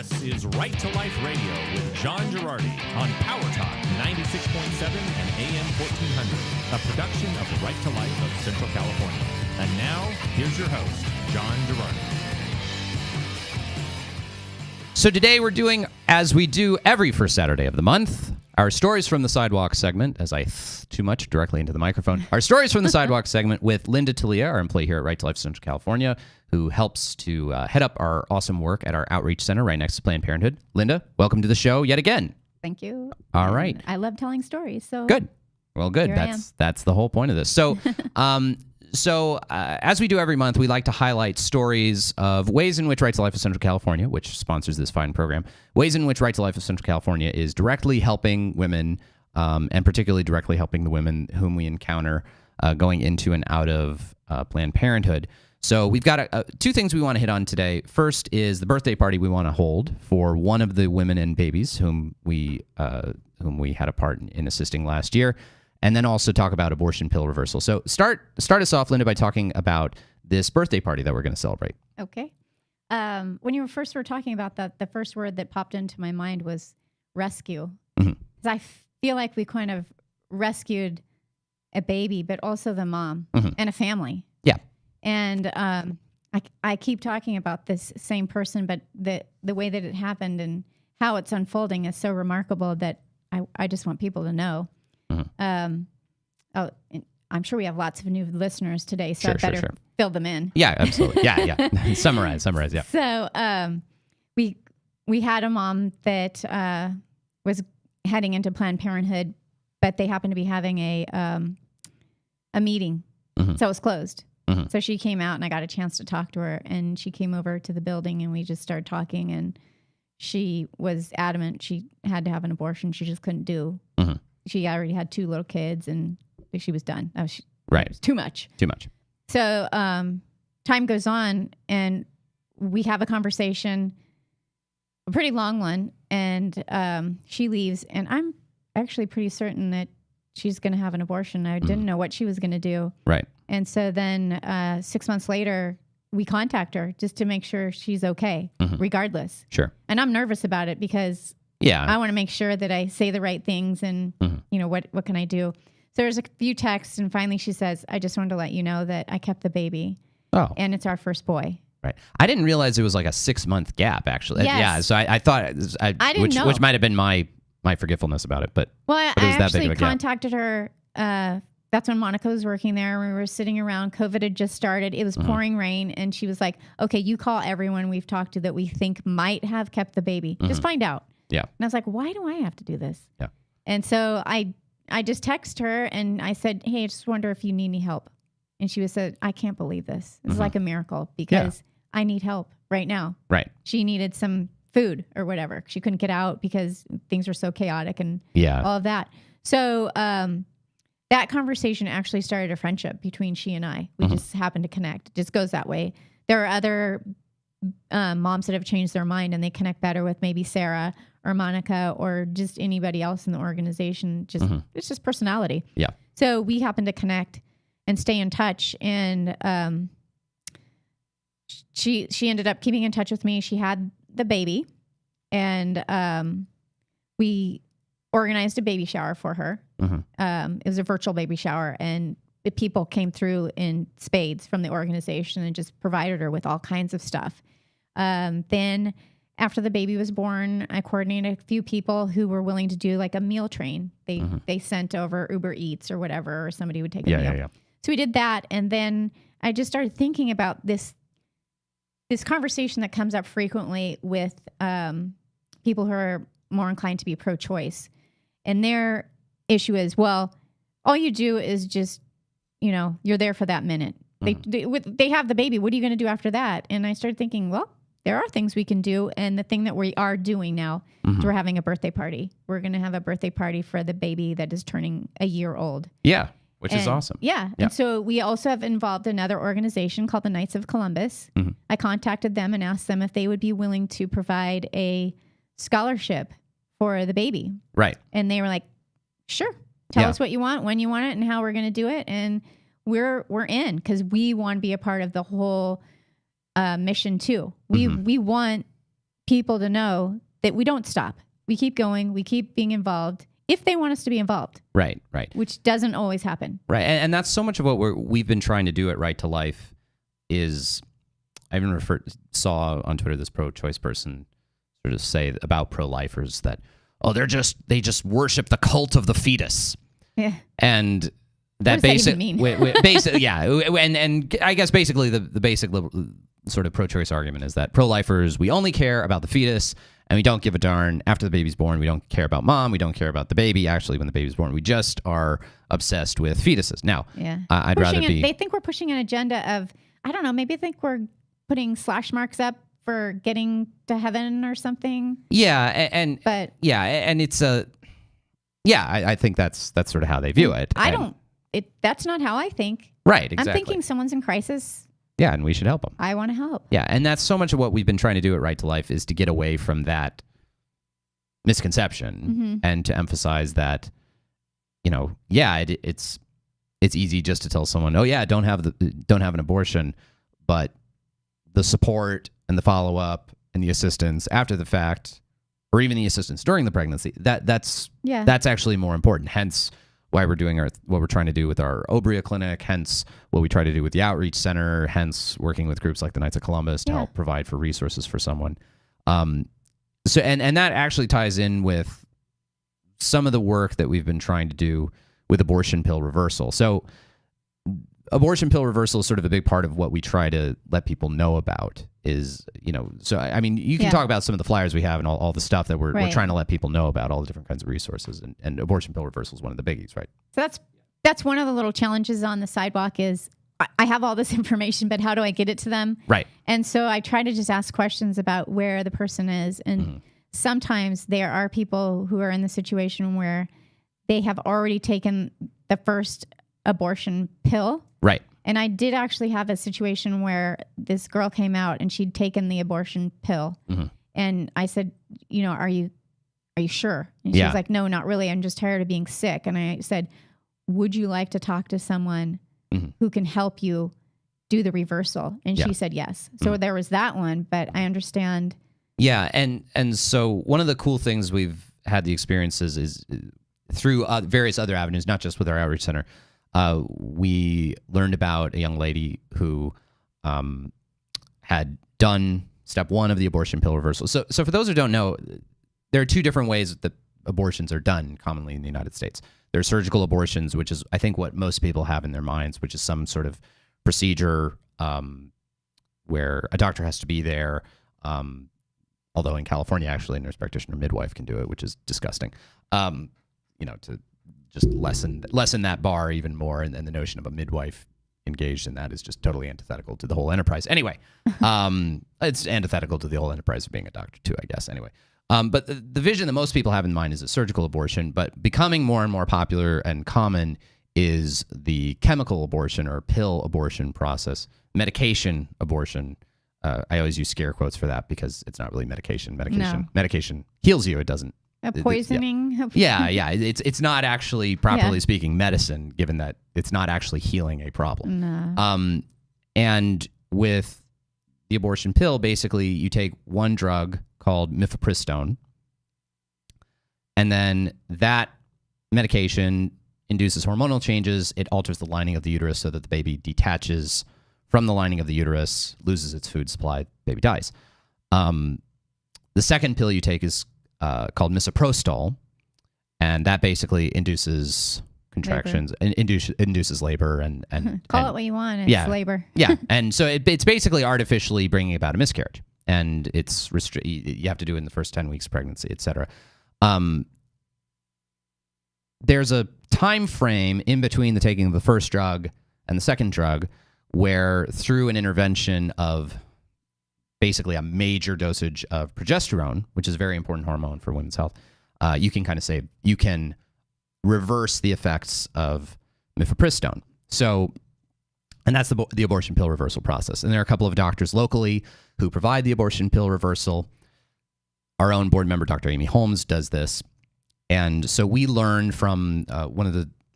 This is Right to Life Radio with John Gerardi on Power Talk 96.7 and AM 1400, a production of the Right to Life of Central California. And now, here's your host, John Gerardi. So today we're doing, as we do every first Saturday of the month, our Stories from the Sidewalk segment, as I too much directly into the microphone, our Stories from the Sidewalk segment with Linda Talia, our employee here at Right to Life Central California, who helps to head up our awesome work at our outreach center right next to Planned Parenthood. Linda, welcome to the show yet again. Thank you. All right. I love telling stories. So good. Well, good. That's the whole point of this. So, as we do every month, we like to highlight stories of ways in which Right to Life of Central California, which sponsors this fine program, ways in which Right to Life of Central California is directly helping women, and particularly directly helping the women whom we encounter going into and out of Planned Parenthood. So we've got two things we want to hit on today. First is the birthday party we want to hold for one of the women and babies whom we had a part in assisting last year. And then also talk about abortion pill reversal. So start us off, Linda, by talking about this birthday party that we're going to celebrate. Okay. When you first were talking about that, the first word that popped into my mind was rescue. Mm-hmm. 'Cause I feel like we kind of rescued a baby, but also the mom and a family. Yeah. And I keep talking about this same person, but the way that it happened and how it's unfolding is so remarkable that I just want people to know. I'm sure we have lots of new listeners today, so I better fill them in. Yeah, absolutely. Yeah. Summarize. Yeah. So we had a mom that was heading into Planned Parenthood, but they happened to be having a meeting, so it was closed. Mm-hmm. So she came out, and I got a chance to talk to her, and she came over to the building, and we just started talking, and she was adamant she had to have an abortion. She just couldn't do. Mm-hmm. She already had 2 little kids, and she was done. It was too much. So time goes on, and we have a conversation, a pretty long one, and she leaves, and I'm actually pretty certain that she's going to have an abortion. I didn't know what she was going to do. Right. And so then 6 months later, we contact her just to make sure she's okay, regardless. Sure. And I'm nervous about it because I want to make sure that I say the right things and, what can I do? So there's a few texts, and finally she says, I just wanted to let you know that I kept the baby. Oh. And it's our first boy. Right. I didn't realize it was like a 6-month gap, actually. Yes. Yeah. So I thought, I didn't know. Which might have been my forgetfulness about it. But I actually contacted her. That's when Monica was working there. We were sitting around. COVID had just started. It was pouring rain. And she was like, okay, you call everyone we've talked to that we think might have kept the baby. Just find out. Yeah. And I was like, why do I have to do this? Yeah. And so I just texted her and I said, hey, I just wonder if you need any help. And she said, I can't believe this. It's like a miracle because I need help right now. Right. She needed some food or whatever. She couldn't get out because things were so chaotic and all of that. So that conversation actually started a friendship between she and I. We just happened to connect. It just goes that way. There are other moms that have changed their mind and they connect better with maybe Sarah or Monica or just anybody else in the organization. It's just personality. Yeah. So we happened to connect and stay in touch. And she ended up keeping in touch with me. She had the baby, and we organized a baby shower for her. It was a virtual baby shower, and the people came through in spades from the organization and just provided her with all kinds of stuff. Then after the baby was born, I coordinated a few people who were willing to do like a meal train. They sent over Uber Eats or whatever, or somebody would take a meal. Yeah. So we did that, and then I just started thinking about this conversation that comes up frequently with people who are more inclined to be pro-choice. And their issue is, well, all you do is just, you're there for that minute. They have the baby. What are you going to do after that? And I started thinking, well, there are things we can do. And the thing that we are doing now is we're having a birthday party. We're going to have a birthday party for the baby that is turning a year old. Yeah. Which is awesome. Yeah. And so we also have involved another organization called the Knights of Columbus. I contacted them and asked them if they would be willing to provide a scholarship for the baby. Right. And they were like, sure. Tell us what you want, when you want it, and how we're going to do it. And we're in because we want to be a part of the whole mission too. We want people to know that we don't stop. We keep going. We keep being involved if they want us to be involved. Right. Which doesn't always happen. Right. And that's so much of what we've been trying to do at Right to Life is, I even saw on Twitter this pro-choice person sort of say about pro-lifers that, they just worship the cult of the fetus. Yeah. And that basically mean? Yeah. And I guess basically the basic sort of pro-choice argument is that pro-lifers, we only care about the fetus and we don't give a darn after the baby's born. We don't care about mom. We don't care about the baby. Actually, when the baby's born, we just are obsessed with fetuses. Now, I'd rather be... They think we're pushing an agenda of, I don't know, maybe think we're putting slash marks up for getting to heaven or something. Yeah. And it's a... Yeah, I think that's sort of how they view it. That's not how I think. Right, exactly. I'm thinking someone's in crisis. Yeah, and we should help them. I want to help. Yeah, and that's so much of what we've been trying to do at Right to Life is to get away from that misconception and to emphasize that, it's easy just to tell someone, don't have an abortion, but the support and the follow-up and the assistance after the fact, or even the assistance during the pregnancy, that's actually more important. Hence why we're doing what we're trying to do with our Obria clinic, hence what we try to do with the outreach center, hence working with groups like the Knights of Columbus to help provide for resources for someone. So and that actually ties in with some of the work that we've been trying to do with abortion pill reversal. So abortion pill reversal is sort of a big part of what we try to let people know about is, so I mean, you can talk about some of the flyers we have and all the stuff that we're trying to let people know about, all the different kinds of resources, and abortion pill reversal is one of the biggies, right? So that's one of the little challenges on the sidewalk is I have all this information, but how do I get it to them? Right. And so I try to just ask questions about where the person is. And sometimes there are people who are in the situation where they have already taken the first abortion pill. Right. And I did actually have a situation where this girl came out and she'd taken the abortion pill. And I said, are you sure? And she was like, no, not really. I'm just tired of being sick. And I said, would you like to talk to someone who can help you do the reversal? And she said yes. So there was that one, but I understand. Yeah. And so one of the cool things we've had the experiences is through various other avenues, not just with our outreach center. We learned about a young lady who had done step one of the abortion pill reversal. So for those who don't know, there are two different ways that abortions are done commonly in the United States. There are surgical abortions, which is, I think, what most people have in their minds, which is some sort of procedure where a doctor has to be there. Although in California, actually, a nurse practitioner midwife can do it, which is disgusting. To just lessen that bar even more, and the notion of a midwife engaged in that is just totally antithetical to the whole enterprise. Anyway, it's antithetical to the whole enterprise of being a doctor too, I guess. Anyway, but the vision that most people have in mind is a surgical abortion, but becoming more and more popular and common is the chemical abortion or pill abortion process, medication abortion. I always use scare quotes for that because it's not really medication. Medication heals you. It doesn't. Poisoning. It's not actually, properly speaking, medicine, given that it's not actually healing a problem. No. And with the abortion pill, basically, you take one drug called mifepristone, and then that medication induces hormonal changes. It alters the lining of the uterus so that the baby detaches from the lining of the uterus, loses its food supply, baby dies. The second pill you take is called misoprostol, and that basically induces contractions and induces labor and call it what you want. It's labor. And so it's basically artificially bringing about a miscarriage, and it's you have to do it in the first 10 weeks of pregnancy, etc. There's a time frame in between the taking of the first drug and the second drug where, through an intervention of basically a major dosage of progesterone, which is a very important hormone for women's health, you can reverse the effects of mifepristone. So, and that's the abortion pill reversal process. And there are a couple of doctors locally who provide the abortion pill reversal. Our own board member, Dr. Amy Holmes, does this. And so we learned from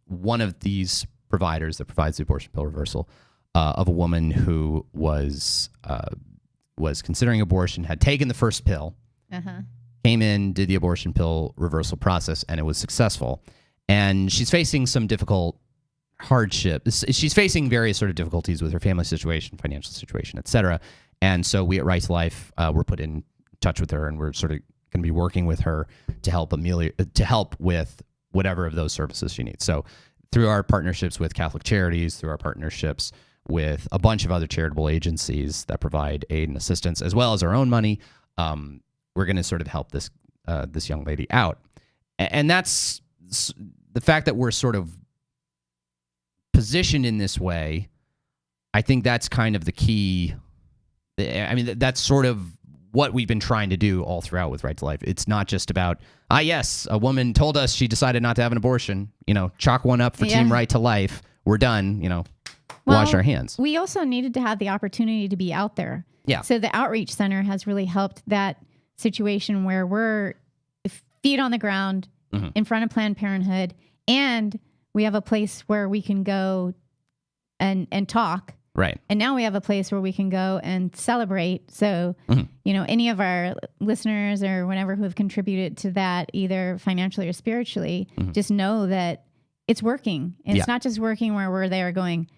one of these providers that provides the abortion pill reversal of a woman who was considering abortion, had taken the first pill, came in, did the abortion pill reversal process, and it was successful. And she's facing some difficult hardship. She's facing various sort of difficulties with her family situation, financial situation, etc. And so we at Right to Life were put in touch with her, and we're sort of going to be working with her to help with whatever of those services she needs. So through our partnerships with Catholic Charities, through our partnerships with a bunch of other charitable agencies that provide aid and assistance, as well as our own money, we're going to sort of help this young lady out. And that's the fact that we're sort of positioned in this way. I think that's kind of the key. I mean, that's sort of what we've been trying to do all throughout with Right to Life. It's not just about, yes, a woman told us she decided not to have an abortion, chalk one up for Team Right to Life. We're done, wash our hands. We also needed to have the opportunity to be out there. Yeah. So the Outreach Center has really helped that situation where we're feet on the ground in front of Planned Parenthood, and we have a place where we can go and talk. Right. And now we have a place where we can go and celebrate. So, any of our listeners or whatever who have contributed to that, either financially or spiritually, just know that it's working. And it's not just working where we're there going,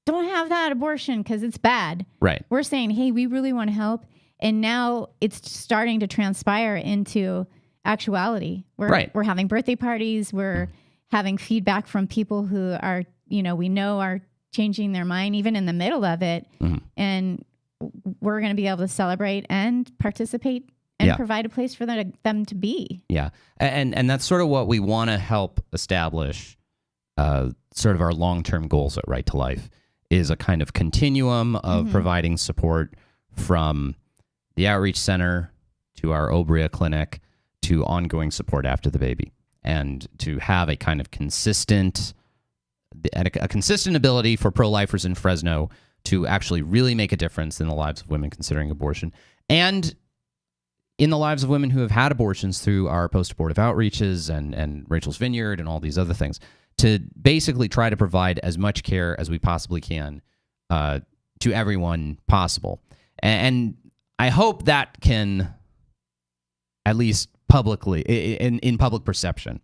don't have that abortion because it's bad. Right. We're saying, hey, we really want to help. And now it's starting to transpire into actuality. We're having birthday parties. We're having feedback from people who are, we know are changing their mind even in the middle of it. And we're going to be able to celebrate and participate and provide a place for them to be. Yeah. And that's sort of what we want to help establish, sort of our long-term goals at Right to Life, is a kind of continuum of providing support from the Outreach Center to our Obria Clinic to ongoing support after the baby, and to have a kind of consistent ability for pro-lifers in Fresno to actually really make a difference in the lives of women considering abortion, and in the lives of women who have had abortions through our post-abortive outreaches and Rachel's Vineyard and all these other things, to basically try to provide as much care as we possibly can to everyone possible. And I hope that can, at least publicly, in public perception,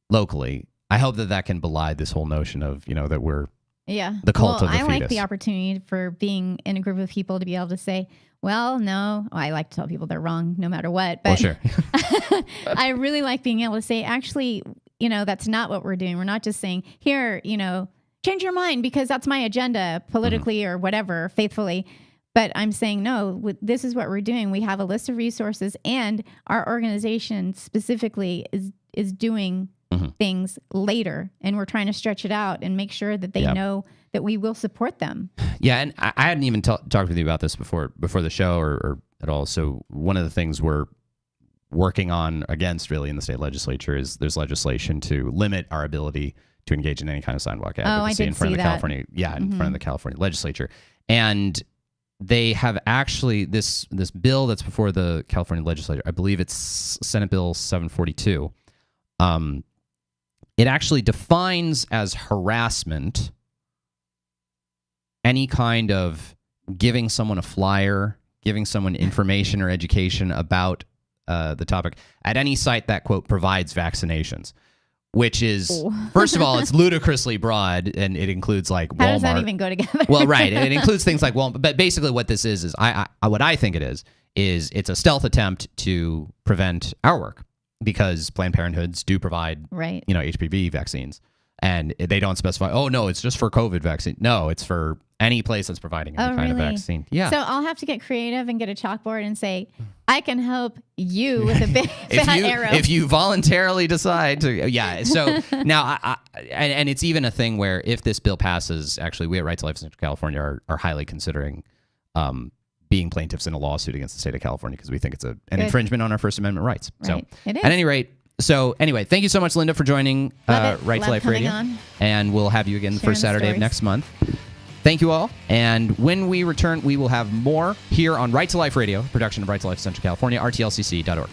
locally, I hope that can belie this whole notion of, that we're the cult of the fetus. I like the opportunity for being in a group of people to be able to say, well, no, I like to tell people they're wrong no matter what. But sure. I really like being able to say, actually, that's not what we're doing. We're not just saying, here, change your mind because that's my agenda politically or whatever, faithfully. But I'm saying, no, this is what we're doing. We have a list of resources, and our organization specifically is doing things later, and we're trying to stretch it out and make sure that they know that we will support them. Yeah, and I hadn't even talked with you about this before the show or at all. So one of the things we're working on against really in the state legislature is there's legislation to limit our ability to engage in any kind of sidewalk advocacy in front of the California, in front of the California legislature. And they have actually this bill that's before the California legislature, I believe it's Senate Bill 742. It actually defines as harassment any kind of giving someone a flyer, giving someone information or education about the topic at any site that, quote, provides vaccinations, which is, first of all, it's ludicrously broad, and it includes like Walmart. How does that even go together? Well, right. It includes things like Walmart. But basically what this is what I think it is it's a stealth attempt to prevent our work, because Planned Parenthoods do provide, HPV vaccines, and they don't specify, oh, no, it's just for COVID vaccine. No, it's for any place that's providing any kind of vaccine. Yeah. So I'll have to get creative and get a chalkboard and say, I can help you with a big fat arrow. If you voluntarily decide to, So now, and it's even a thing where if this bill passes, actually, we at Right to Life in Central California are highly considering being plaintiffs in a lawsuit against the state of California, because we think it's an infringement on our First Amendment rights. Right. So it is. At any rate, anyway, thank you so much, Linda, for joining Right to Life Radio. And we'll have you again the first Saturday of next month. Thank you all. And when we return, we will have more here on Right to Life Radio, production of Right to Life Central California, rtlcc.org.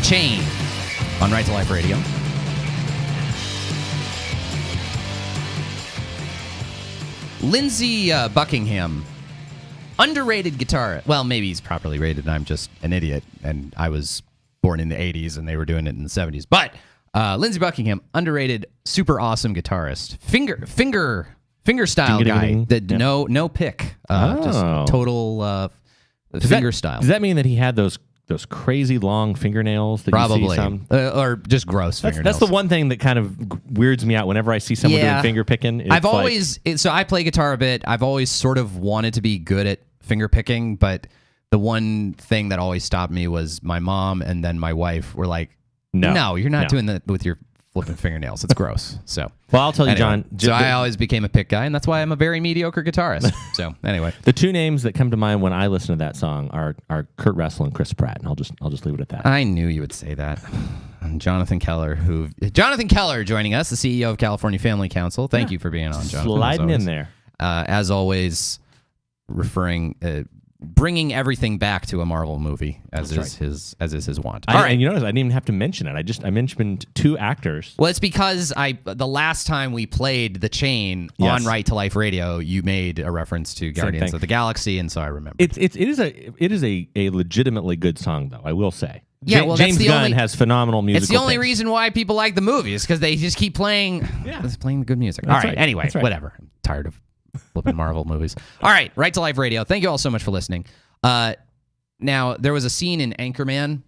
Chain on Right to Life Radio. Lindsey Buckingham, underrated guitar. Well, maybe he's properly rated, and I'm just an idiot, and I was born in the 80s, and they were doing it in the 70s. But Lindsey Buckingham, underrated, super awesome guitarist. Finger style guy. No pick. Just total finger style. Does that mean that he had those crazy long fingernails that Probably. you see some? Or just gross fingernails. That's the one thing that kind of weirds me out whenever I see someone doing finger picking. So I play guitar a bit. I've always sort of wanted to be good at finger picking, but the one thing that always stopped me was my mom and then my wife were like, no, you're not doing that with your flipping fingernails. It's gross. So, well, I'll tell you, John. So I always became a pick guy, and that's why I'm a very mediocre guitarist. So anyway, the two names that come to mind when I listen to that song are Kurt Russell and Chris Pratt, and I'll just leave it at that. I knew you would say that. And Jonathan Keller joining us, the CEO of California Family Council. Thank you for being on, Jonathan. Sliding in there. As always, bringing everything back to a Marvel movie, as is his want. All right, and you notice I didn't even have to mention it. I mentioned two actors. Well, it's because the last time we played The Chain on Right to Life Radio, you made a reference to Guardians of the Galaxy, and so I remember. It is a legitimately good song, though, I will say. Yeah, well, James Gunn has phenomenal music. It's the only reason why people like the movie is because they just keep playing the good music. All right. Anyway, whatever. I'm tired of flipping Marvel movies. All right, Right to Life Radio. Thank you all so much for listening. Now, there was a scene in Anchorman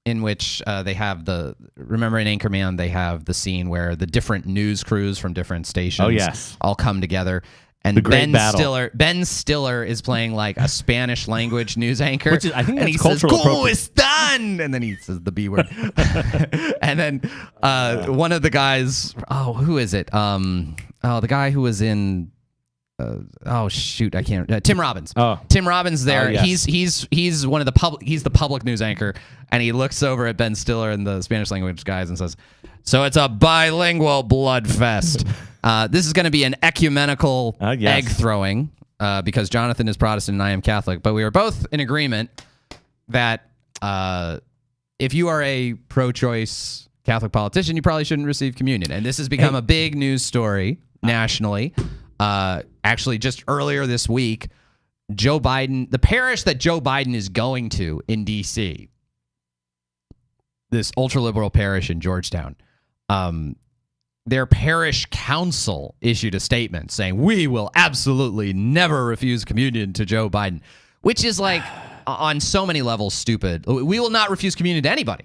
in which they have remember in Anchorman, they have the scene where the different news crews from different stations all come together. And Ben Stiller is playing like a Spanish language news anchor. Which is, I think, and he says, "¿Cómo están?" And then he says the B word. And then one of the guys, who is it? The guy who was in I can't. Tim Robbins. Tim Robbins there. Yes. He's one of the he's the public news anchor, and he looks over at Ben Stiller and the Spanish language guys and says, "So it's a bilingual blood fest." This is going to be an ecumenical egg throwing because Jonathan is Protestant and I am Catholic, but we are both in agreement that if you are a pro-choice Catholic politician, you probably shouldn't receive communion. And this has become a big news story nationally. Actually, just earlier this week, Joe Biden, the parish that Joe Biden is going to in D.C., this ultra-liberal parish in Georgetown, their parish council issued a statement saying, "We will absolutely never refuse communion to Joe Biden," which is like, on so many levels, stupid. We will not refuse communion to anybody.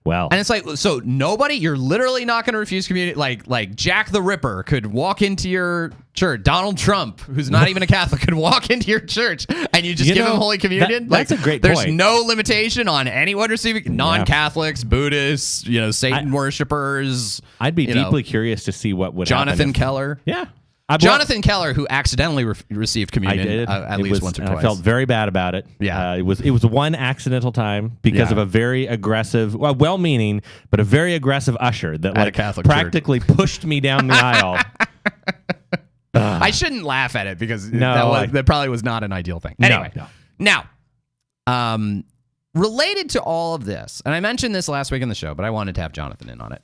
Well, and it's like, so nobody, you're literally not going to refuse communion. Like Jack the Ripper could walk into your church. Donald Trump, who's not even a Catholic, could walk into your church and you just give him Holy Communion. That's a great point. There's point. no limitation on anyone receiving, non-Catholics, Buddhists, Satan worshipers. I'd be deeply curious to see what would happen. Jonathan Keller. Yeah. Jonathan Keller, who accidentally received communion I did. At least once or twice. I felt very bad about it. Yeah. It was one accidental time because of a very aggressive, well-meaning, but a very aggressive usher that at a Catholic practically pushed me down the aisle. I shouldn't laugh at it because that probably was not an ideal thing. Anyway, now, related to all of this, and I mentioned this last week in the show, but I wanted to have Jonathan in on it.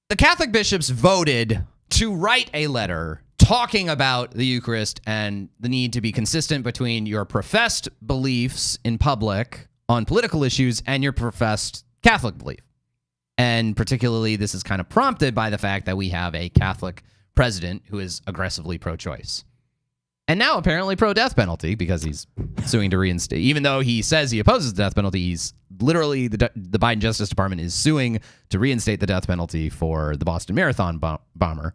The Catholic bishops voted to write a letter talking about the Eucharist and the need to be consistent between your professed beliefs in public on political issues and your professed Catholic belief. And particularly, this is kind of prompted by the fact that we have a Catholic president who is aggressively pro-choice. And now apparently pro-death penalty because he's suing to reinstate. Even though he says he opposes the death penalty, he's literally, the Biden Justice Department is suing to reinstate the death penalty for the Boston Marathon bomber,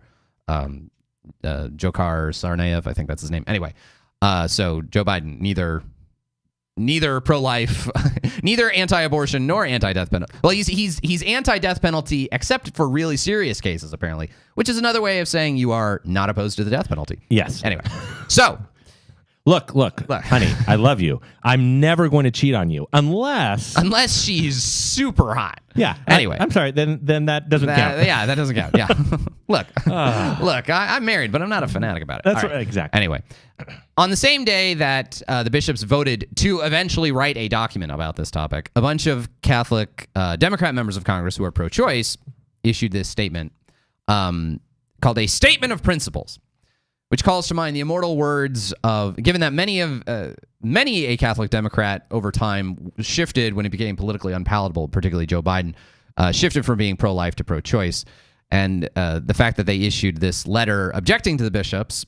Dzhokhar Tsarnaev, I think that's his name. Anyway, so Joe Biden, neither pro-life, neither anti-abortion nor anti-death penalty. Well, he's anti-death penalty except for really serious cases, apparently, which is another way of saying you are not opposed to the death penalty. Yes. Anyway, so Look, honey, I love you. I'm never going to cheat on you unless she's super hot. Yeah. Anyway, I'm sorry. Then that doesn't count. Yeah, that doesn't count. Yeah. Look, I'm married, but I'm not a fanatic about it. That's All right. exactly. Anyway, on the same day that the bishops voted to eventually write a document about this topic, a bunch of Catholic Democrat members of Congress who are pro-choice issued this statement called a Statement of Principles, which calls to mind the immortal words of, given that many a Catholic Democrat over time shifted when it became politically unpalatable, particularly Joe Biden, shifted from being pro-life to pro-choice. And the fact that they issued this letter objecting to the bishops,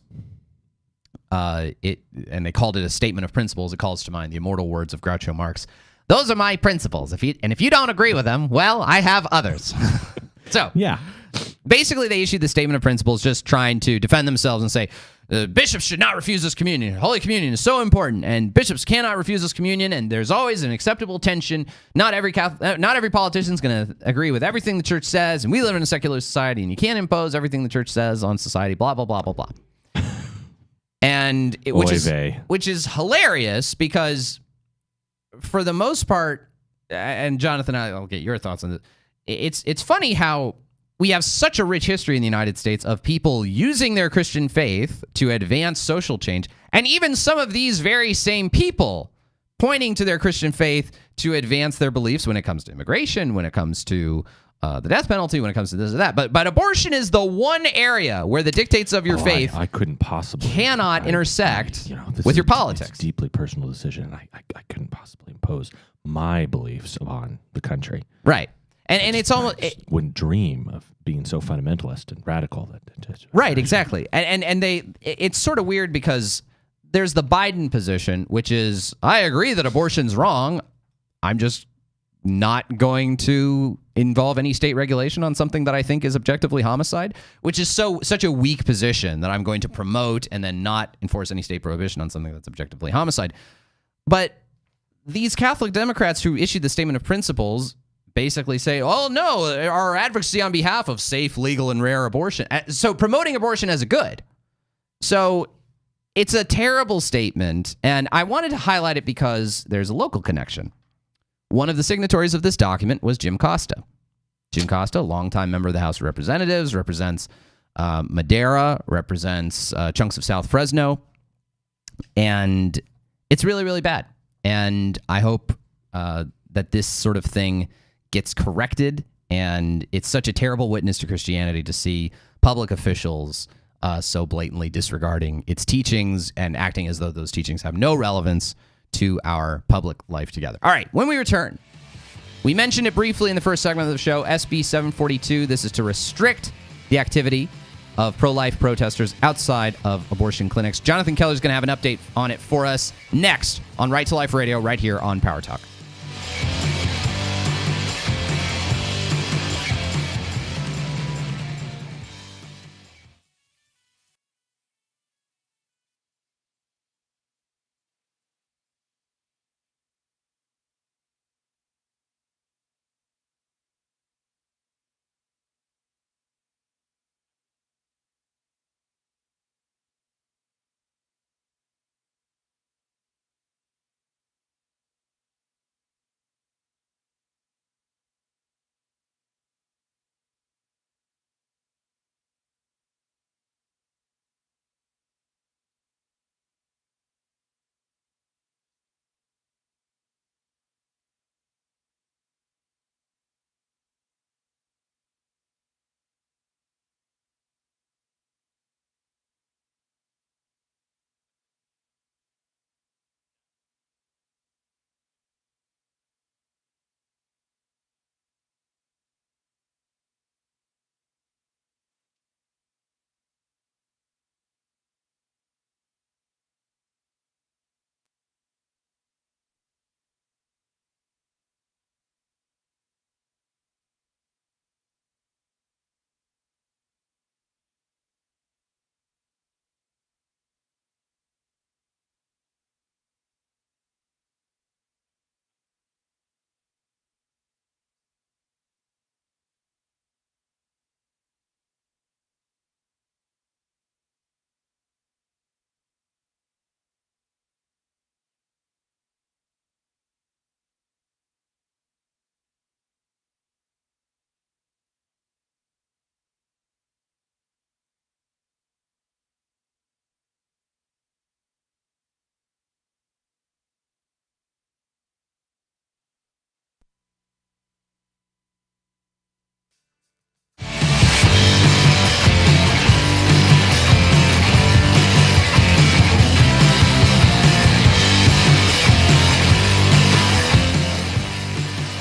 and they called it a Statement of Principles, it calls to mind the immortal words of Groucho Marx. Those are my principles. If you don't agree with them, well, I have others. So, yeah. Basically, they issued the Statement of Principles just trying to defend themselves and say, bishops should not refuse this communion. Holy Communion is so important, and bishops cannot refuse this communion, and there's always an acceptable tension. Not every politician is going to agree with everything the church says, and we live in a secular society, and you can't impose everything the church says on society, blah, blah, blah, blah, blah. And which is hilarious because for the most part, and Jonathan, I'll get your thoughts on this. It's funny how we have such a rich history in the United States of people using their Christian faith to advance social change, and even some of these very same people pointing to their Christian faith to advance their beliefs when it comes to immigration, when it comes to the death penalty, when it comes to this or that. But abortion is the one area where the dictates of your faith I couldn't possibly cannot intersect with your politics. It's a deeply personal decision. I couldn't possibly impose my beliefs upon the country. Right. And it's almost wouldn't dream of being so fundamentalist and radical. Right, exactly. And it's sort of weird because there's the Biden position, which is, I agree that abortion's wrong. I'm just not going to involve any state regulation on something that I think is objectively homicide, which is such a weak position that I'm going to promote and then not enforce any state prohibition on something that's objectively homicide. But these Catholic Democrats who issued the Statement of Principles basically say, oh, no, our advocacy on behalf of safe, legal, and rare abortion. So promoting abortion as a good. So it's a terrible statement, and I wanted to highlight it because there's a local connection. One of the signatories of this document was Jim Costa. Jim Costa, longtime member of the House of Representatives, represents Madera, represents chunks of South Fresno, and it's really, really bad. And I hope that this sort of thing gets corrected, and it's such a terrible witness to Christianity to see public officials so blatantly disregarding its teachings and acting as though those teachings have no relevance to our public life together. All right, when we return, we mentioned it briefly in the first segment of the show, SB 742. This is to restrict the activity of pro-life protesters outside of abortion clinics. Jonathan Keller is going to have an update on it for us next on Right to Life Radio right here on Power Talk.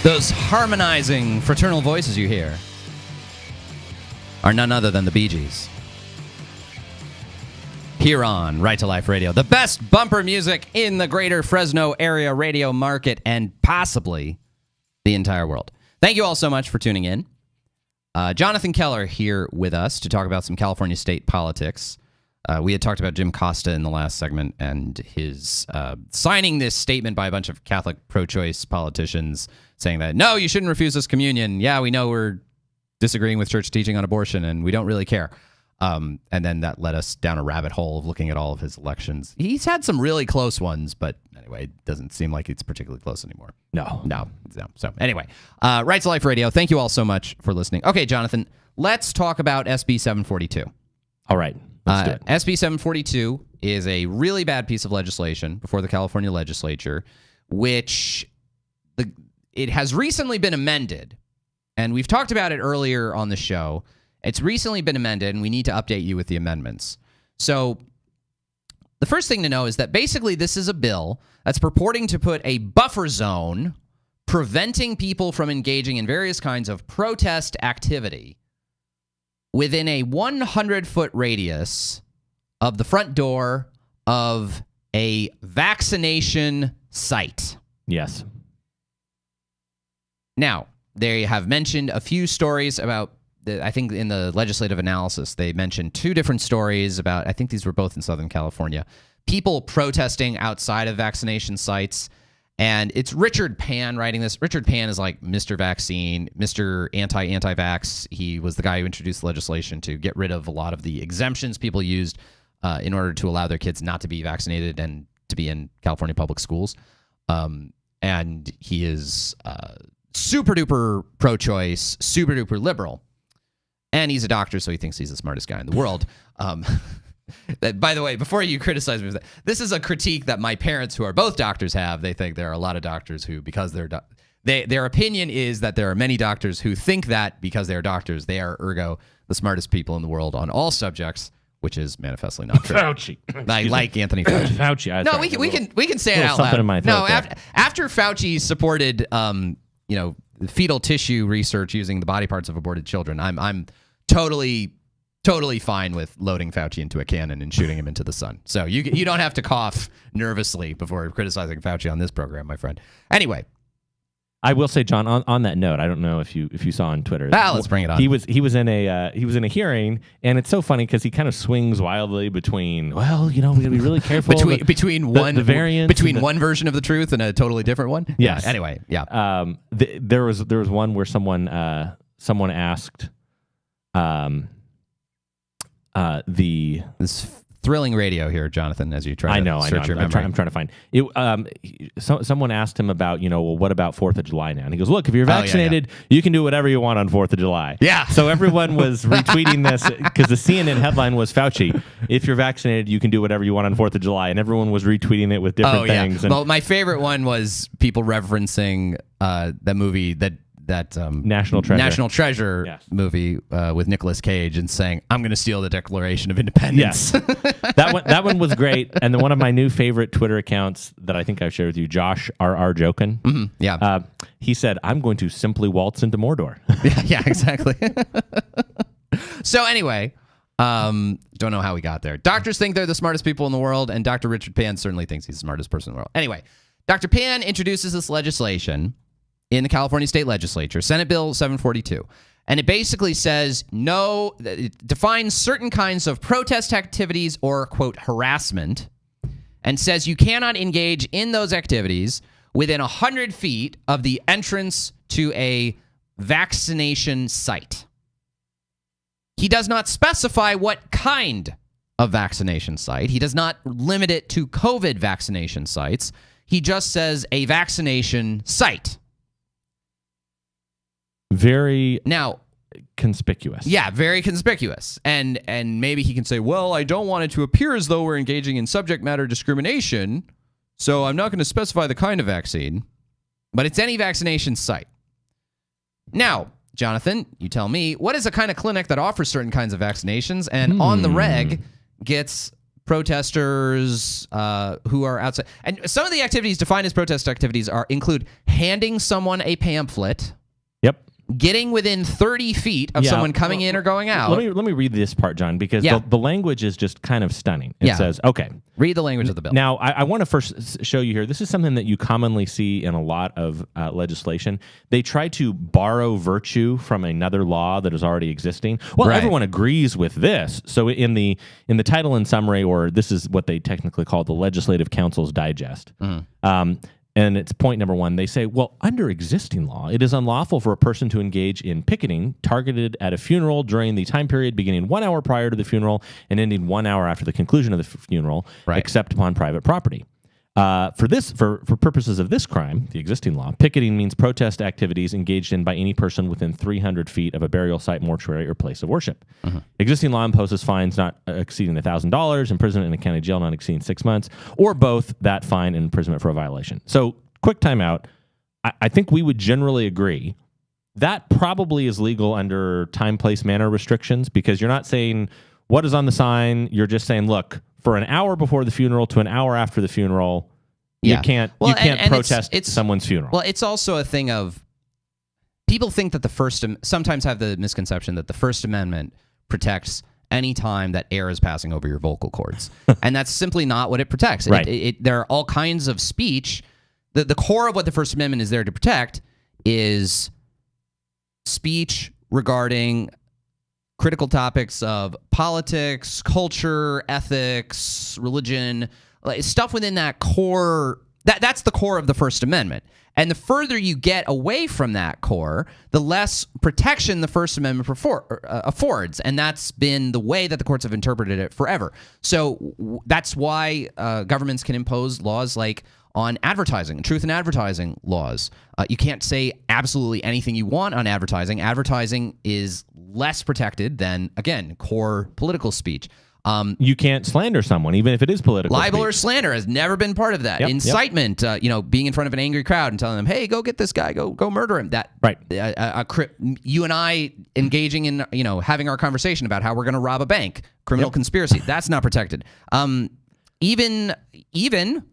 Those harmonizing fraternal voices you hear are none other than the Bee Gees. Here on Right to Life Radio, the best bumper music in the greater Fresno area radio market and possibly the entire world. Thank you all so much for tuning in. Jonathan Keller here with us to talk about some California state politics. We had talked about Jim Costa in the last segment and his signing this statement by a bunch of Catholic pro-choice politicians saying that, no, you shouldn't refuse this communion. Yeah, we know we're disagreeing with church teaching on abortion and we don't really care. And then that led us down a rabbit hole of looking at all of his elections. He's had some really close ones, but anyway, it doesn't seem like it's particularly close anymore. No. So anyway, Right to Life Radio, thank you all so much for listening. Okay, Jonathan, let's talk about SB 742. All right. Let's do it. SB 742 is a really bad piece of legislation before the California legislature, which it has recently been amended, and we've talked about it earlier on the show. It's recently been amended, and we need to update you with the amendments. So the first thing to know is that basically this is a bill that's purporting to put a buffer zone preventing people from engaging in various kinds of protest activity within a 100-foot radius of the front door of a vaccination site. Yes. Now, they have mentioned a few stories about, I think in the legislative analysis, they mentioned two different stories about, I think these were both in Southern California, people protesting outside of vaccination sites. And it's Richard Pan writing this. Richard Pan is like Mr. Vaccine, Mr. Anti-Vax. He was the guy who introduced legislation to get rid of a lot of the exemptions people used in order to allow their kids not to be vaccinated and to be in California public schools. And he is super duper pro-choice, super duper liberal. And he's a doctor, so he thinks he's the smartest guy in the world. By the way, before you criticize me, this is a critique that my parents, who are both doctors, have. They think there are a lot of doctors who, because their opinion is that there are many doctors who think that because they're doctors, they are ergo the smartest people in the world on all subjects, which is manifestly not true. Fauci. Like Anthony Fauci. Fauci. No, we can say it out loud. In my throat after Fauci supported fetal tissue research using the body parts of aborted children, I'm totally fine with loading Fauci into a cannon and shooting him into the sun. So you don't have to cough nervously before criticizing Fauci on this program, my friend. Anyway, I will say, John, on that note, I don't know if you saw on Twitter. Let's bring it on. He was in a hearing, and it's so funny because he kind of swings wildly between, we got to be really careful between one version of the truth and a totally different one. Yes. Anyway, yeah. There was one where someone asked this thrilling radio here, Jonathan, as you try to search your I'm memory. trying to find it. Someone asked him about, what about 4th of July now? And he goes, look, if you're vaccinated, you can do whatever you want on 4th of July. Yeah. So everyone was retweeting this because the CNN headline was Fauci, if you're vaccinated, you can do whatever you want on 4th of July. And everyone was retweeting it with different things. Well, my favorite one was people referencing the movie that National Treasure yes. movie with Nicolas Cage and saying, I'm going to steal the Declaration of Independence. Yes. that one was great. And then one of my new favorite Twitter accounts that I think I've shared with you, Josh R.R. Jokin. Mm-hmm. Yeah. He said, I'm going to simply waltz into Mordor. yeah, exactly. So anyway, don't know how we got there. Doctors think they're the smartest people in the world, and Dr. Richard Pan certainly thinks he's the smartest person in the world. Anyway, Dr. Pan introduces this legislation in the California State Legislature, Senate Bill 742. And it basically says it defines certain kinds of protest activities or, quote, harassment, and says you cannot engage in those activities within 100 feet of the entrance to a vaccination site. He does not specify what kind of vaccination site. He does not limit it to COVID vaccination sites. He just says a vaccination site. Very conspicuous. Yeah, very conspicuous. And maybe he can say, well, I don't want it to appear as though we're engaging in subject matter discrimination, so I'm not going to specify the kind of vaccine, but it's any vaccination site. Now, Jonathan, you tell me, what is a kind of clinic that offers certain kinds of vaccinations and on the reg gets protesters who are outside. And some of the activities defined as protest activities include handing someone a pamphlet, Yep. getting within 30 feet of someone coming in or going out. Let me read this part, John, because the language is just kind of stunning. It says, okay. Read the language of the bill. Now, I want to first show you here. This is something that you commonly see in a lot of legislation. They try to borrow virtue from another law that is already existing. Well, everyone agrees with this. So in the title and summary, or this is what they technically call the Legislative Council's Digest. And it's point number 1. They say, well, under existing law, it is unlawful for a person to engage in picketing targeted at a funeral during the time period beginning 1 hour prior to the funeral and ending 1 hour after the conclusion of the funeral, except upon private property. For purposes of this crime, the existing law, picketing means protest activities engaged in by any person within 300 feet of a burial site, mortuary, or place of worship. Existing law imposes fines not exceeding $1,000, imprisonment in a county jail not exceeding 6 months, or both that fine and imprisonment for a violation. So, quick timeout. I think we would generally agree that probably is legal under time, place, manner restrictions, because you're not saying what is on the sign. You're just saying, look, for an hour before the funeral to an hour after the funeral, you can't protest someone's funeral. Well, it's also a thing of people think that sometimes have the misconception that the First Amendment protects any time that air is passing over your vocal cords. And that's simply not what it protects. There are all kinds of speech. The core of what the First Amendment is there to protect is speech regarding critical topics of politics, culture, ethics, religion, like stuff within that core. That's the core of the First Amendment. And the further you get away from that core, the less protection the First Amendment affords. And that's been the way that the courts have interpreted it forever. So that's why governments can impose laws like on advertising, truth in advertising laws. You can't say absolutely anything you want on advertising. Advertising is less protected than, again, core political speech. You can't slander someone, even if it is political. Libel or speech. slander has never been part of that. Incitement, being in front of an angry crowd and telling them, "Hey, go get this guy, go murder him." That you and I engaging in, having our conversation about how we're going to rob a bank, criminal conspiracy. That's not protected. Even.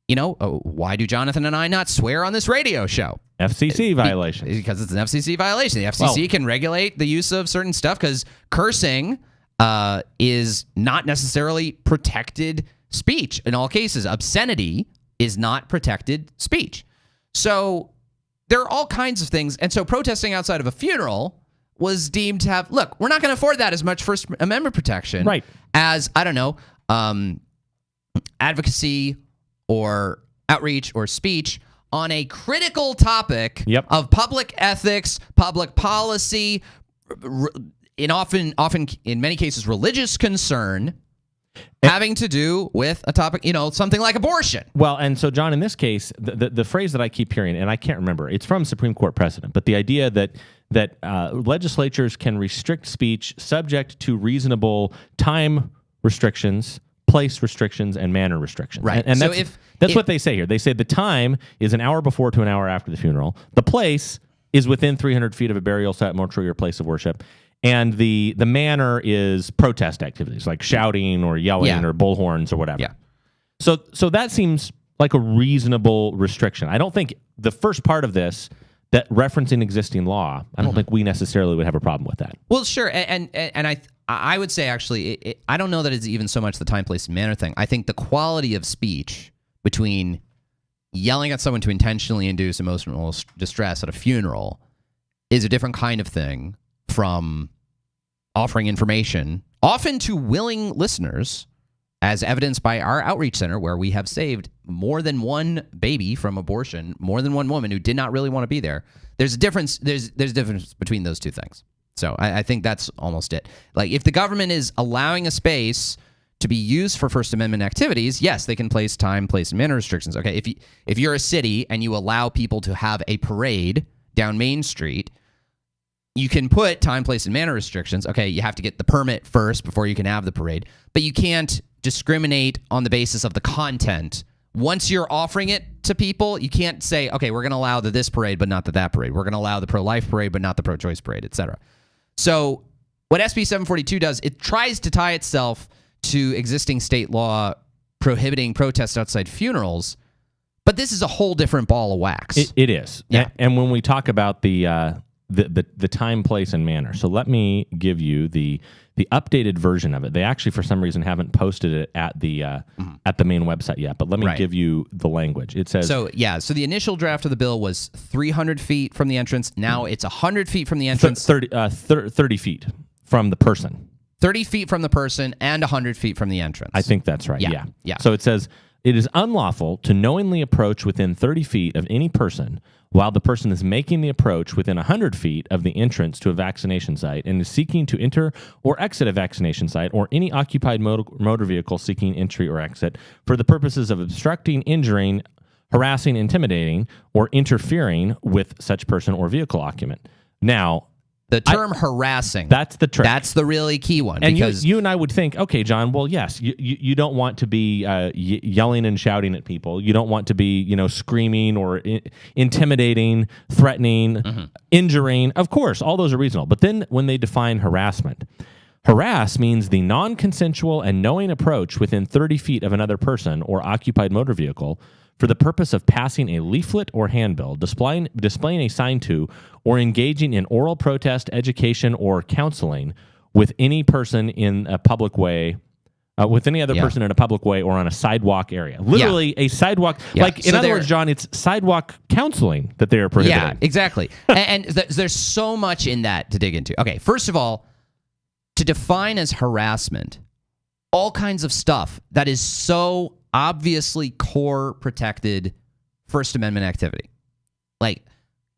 Why do Jonathan and I not swear on this radio show? FCC violation. Because it's an FCC violation. The FCC can regulate the use of certain stuff because cursing is not necessarily protected speech in all cases. Obscenity is not protected speech. So there are all kinds of things. And so protesting outside of a funeral was deemed to have, look, we're not going to afford that as much First Amendment protection as, advocacy or outreach or speech on a critical topic of public ethics, public policy, often in many cases religious concern, having to do with a topic, something like abortion. Well, and so John, in this case, the phrase that I keep hearing, and I can't remember, it's from Supreme Court precedent, but the idea that legislatures can restrict speech subject to reasonable time restrictions, place restrictions, and manner restrictions. Right. And that's what they say here. They say the time is an hour before to an hour after the funeral. The place is within 300 feet of a burial site, mortuary, or place of worship. And the manner is protest activities like shouting or yelling or bullhorns or whatever. Yeah. So that seems like a reasonable restriction. I don't think the first part of this, that referencing existing law, I don't think we necessarily would have a problem with that. Well, sure. And I would say, actually, I don't know that it's even so much the time, place, and manner thing. I think the quality of speech between yelling at someone to intentionally induce emotional distress at a funeral is a different kind of thing from offering information, often to willing listeners, as evidenced by our outreach center, where we have saved more than one baby from abortion, more than one woman who did not really want to be there. There's a difference. There's a difference between those two things. So I think that's almost it. Like, if the government is allowing a space to be used for First Amendment activities, yes, they can place time, place, and manner restrictions. Okay, if you're a city and you allow people to have a parade down Main Street, you can put time, place, and manner restrictions. Okay, you have to get the permit first before you can have the parade, but you can't discriminate on the basis of the content. Once you're offering it to people, you can't say, okay, we're going to allow this parade, but not that parade. We're going to allow the pro-life parade, but not the pro-choice parade, etc. So what SB 742 does, it tries to tie itself to existing state law prohibiting protests outside funerals, but this is a whole different ball of wax. It is. Yeah. And when we talk about the time, place, and manner, so let me give you the updated version of it. They actually, for some reason, haven't posted it at the main website yet, but let me give you the language. It says... So the initial draft of the bill was 300 feet from the entrance. Now it's 100 feet from the entrance. 30 feet from the person. 30 feet from the person and 100 feet from the entrance. I think that's right. Yeah. So it says, it is unlawful to knowingly approach within 30 feet of any person while the person is making the approach within 100 feet of the entrance to a vaccination site and is seeking to enter or exit a vaccination site or any occupied motor vehicle seeking entry or exit for the purposes of obstructing, injuring, harassing, intimidating, or interfering with such person or vehicle occupant. Now, the term harassing. That's the trick. That's the really key one. And because you and I would think, okay, John, well, yes, you don't want to be yelling and shouting at people. You don't want to be, screaming or intimidating, threatening, injuring. Of course, all those are reasonable. But then when they define harassment, harass means the non-consensual and knowing approach within 30 feet of another person or occupied motor vehicle for the purpose of passing a leaflet or handbill, displaying a sign to, or engaging in oral protest, education, or counseling with any person in a public way, with any other person in a public way or on a sidewalk area. Literally a sidewalk. Yeah. Like, in other words, John, it's sidewalk counseling that they are prohibiting. Yeah, exactly. and there's so much in that to dig into. Okay, first of all, to define as harassment all kinds of stuff that is so obviously core protected First Amendment activity. Like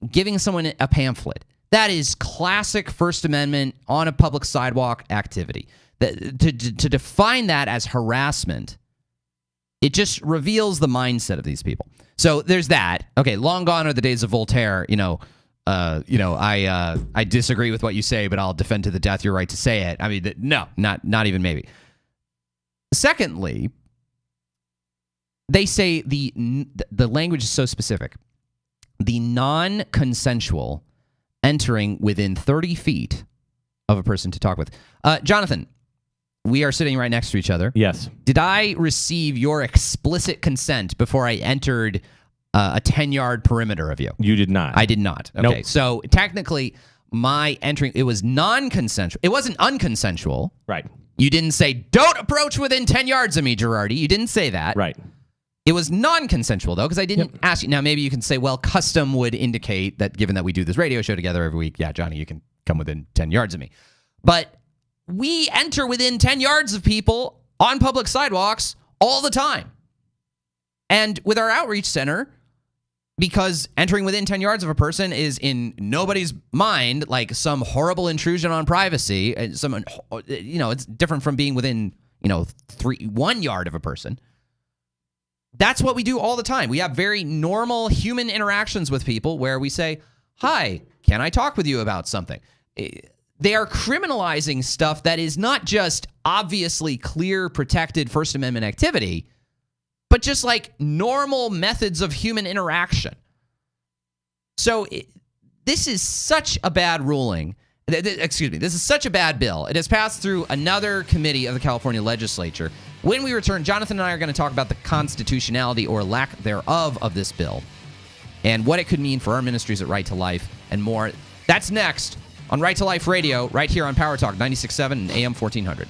giving someone a pamphlet. That is classic First Amendment on a public sidewalk activity. To define that as harassment, it just reveals the mindset of these people. So there's that. Okay, long gone are the days of Voltaire, I disagree with what you say, but I'll defend to the death your right to say it. I mean, no, not even maybe. Secondly, they say the language is so specific. The non-consensual entering within 30 feet of a person to talk with. Jonathan, we are sitting right next to each other. Yes. Did I receive your explicit consent before I entered a 10-yard perimeter of you? You did not. I did not. Okay. Nope. So technically, my entering, it was non-consensual. It wasn't unconsensual. Right. You didn't say, don't approach within 10 yards of me, Gerardi. You didn't say that. Right. It was non-consensual, though, because I didn't ask you. Now, maybe you can say, well, custom would indicate that given that we do this radio show together every week, yeah, Johnny, you can come within 10 yards of me. But we enter within 10 yards of people on public sidewalks all the time. And with our outreach center, because entering within 10 yards of a person is in nobody's mind like some horrible intrusion on privacy, and it's different from being within, 1 yard of a person. That's what we do all the time. We have very normal human interactions with people where we say, hi, can I talk with you about something? They are criminalizing stuff that is not just obviously clear, protected First Amendment activity, but just like normal methods of human interaction. So this is such a bad ruling. Excuse me, this is such a bad bill. It has passed through another committee of the California legislature. When we return, Jonathan and I are going to talk about the constitutionality or lack thereof of this bill and what it could mean for our ministries at Right to Life and more. That's next on Right to Life Radio, right here on Power Talk 96.7 and AM 1400.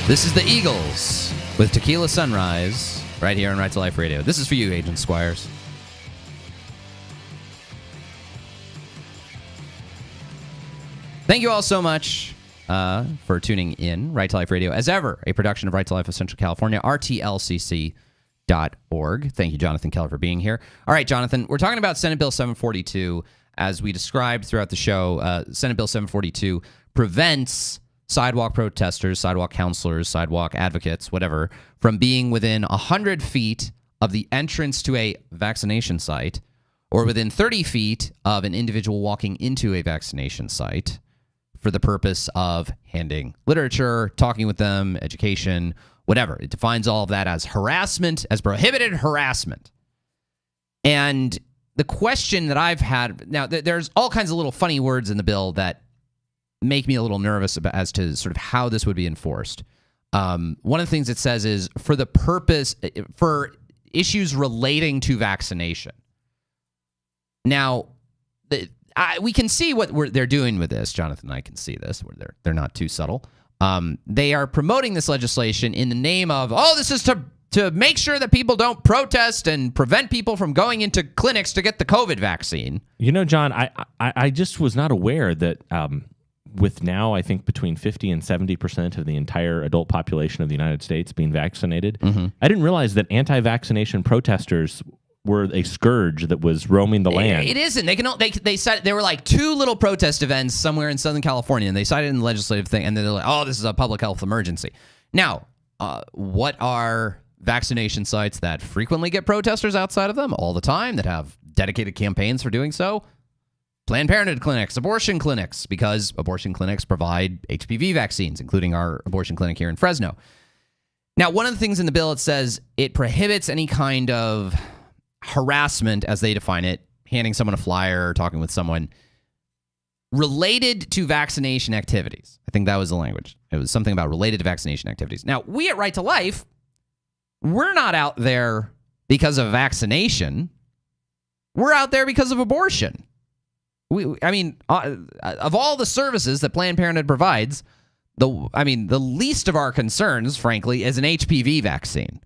This is the Eagles with Tequila Sunrise right here on Right to Life Radio. This is for you, Agent Squires. Thank you all so much for tuning in. Right to Life Radio, as ever, a production of Right to Life of Central California, rtlcc.org. Thank you, Jonathan Keller, for being here. All right, Jonathan, we're talking about Senate Bill 742. As we described throughout the show, Senate Bill 742 prevents sidewalk protesters, sidewalk counselors, sidewalk advocates, whatever, from being within 100 feet of the entrance to a vaccination site or within 30 feet of an individual walking into a vaccination site for the purpose of handing literature, talking with them, education, whatever. It defines all of that as harassment, as prohibited harassment. And the question that I've had, now there's all kinds of little funny words in the bill that make me a little nervous about, as to sort of how this would be enforced. One of the things it says is for issues relating to vaccination. Now, we can see what they're doing with this. Jonathan and I can see this. They're not too subtle. They are promoting this legislation in the name of, this is to make sure that people don't protest and prevent people from going into clinics to get the COVID vaccine. You know, John, I just was not aware that with now, I think, between 50 and 70% of the entire adult population of the United States being vaccinated, I didn't realize that anti-vaccination protesters were a scourge that was roaming the land. It isn't. They said there were like 2 little protest events somewhere in Southern California, and they cited in the legislative thing, and they're like, this is a public health emergency. Now, what are vaccination sites that frequently get protesters outside of them all the time, that have dedicated campaigns for doing so? Planned Parenthood clinics, abortion clinics, because abortion clinics provide HPV vaccines, including our abortion clinic here in Fresno. Now, one of the things in the bill, it says it prohibits any kind of harassment, as they define it, handing someone a flyer or talking with someone related to vaccination activities. I think that was the language. It was something about related to vaccination activities. Now, we at Right to Life, we're not out there because of vaccination. We're out there because of abortion. Of all the services that Planned Parenthood provides, the least of our concerns, frankly, is an HPV vaccine.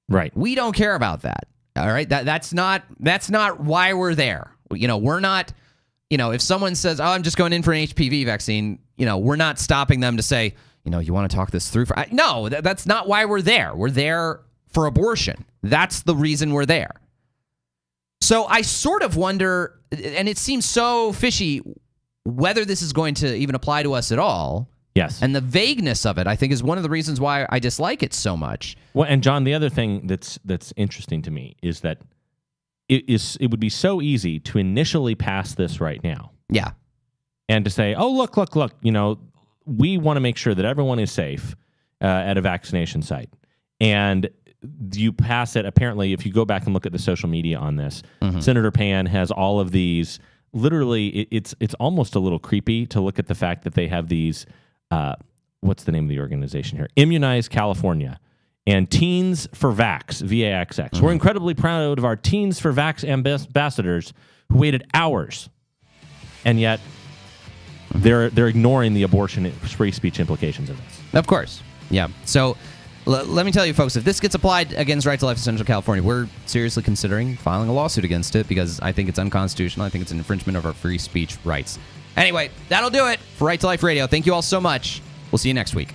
Right. We don't care about that. All right. That's not why we're there. We're not, if someone says, I'm just going in for an HPV vaccine, we're not stopping them to say, you want to talk this through? No, that's not why we're there. We're there for abortion. That's the reason we're there. So I sort of wonder, and it seems so fishy, whether this is going to even apply to us at all. Yes. And the vagueness of it, I think, is one of the reasons why I dislike it so much. Well, and John, the other thing that's interesting to me is that it would be so easy to initially pass this right now. Yeah. And to say, look, we want to make sure that everyone is safe at a vaccination site. And you pass it, apparently, if you go back and look at the social media on this, Senator Pan has all of these, literally, it's almost a little creepy to look at the fact that they have these, what's the name of the organization here? Immunize California and Teens for Vax, VAXX. We're incredibly proud of our Teens for Vax ambassadors who waited hours, and yet they're ignoring the abortion free speech implications of this. Of course. Yeah. So let me tell you, folks, if this gets applied against Right to Life in Central California, we're seriously considering filing a lawsuit against it because I think it's unconstitutional. I think it's an infringement of our free speech rights. Anyway, that'll do it for Right to Life Radio. Thank you all so much. We'll see you next week.